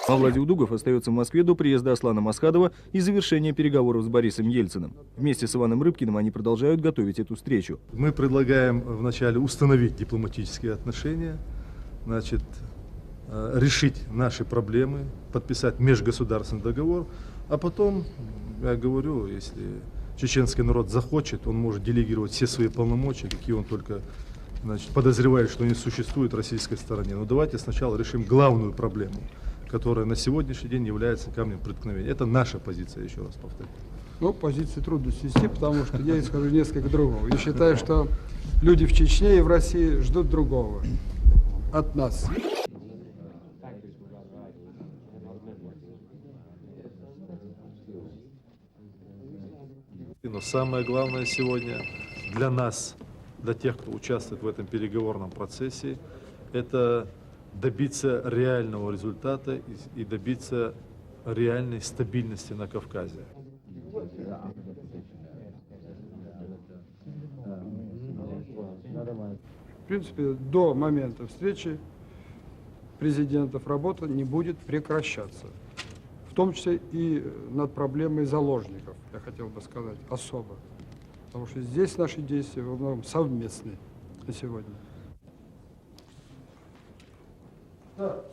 Мавладий Удугов остается в Москве до приезда Аслана Масхадова и завершения переговоров с Борисом Ельциным. Вместе с Иваном Рыбкиным они продолжают готовить эту встречу. Мы предлагаем вначале установить дипломатические отношения, значит, решить наши проблемы, подписать межгосударственный договор, а потом, я говорю, если чеченский народ захочет, он может делегировать все свои полномочия, какие он только, значит, подозревает, что они существуют в российской стороне. Но давайте сначала решим главную проблему, которая на сегодняшний день является камнем преткновения. Это наша позиция, еще раз повторю. Ну, позиции трудно свести, потому что я исхожу несколько другого. Я считаю, что люди в Чечне и в России ждут другого от нас. Но самое главное сегодня для нас, для тех, кто участвует в этом переговорном процессе, это добиться реального результата и добиться реальной стабильности на Кавказе. В принципе, до момента встречи президентов работа не будет прекращаться. В том числе и над проблемой заложников, я хотел бы сказать, особо. Потому что здесь наши действия во многом совместны на сегодня. Да.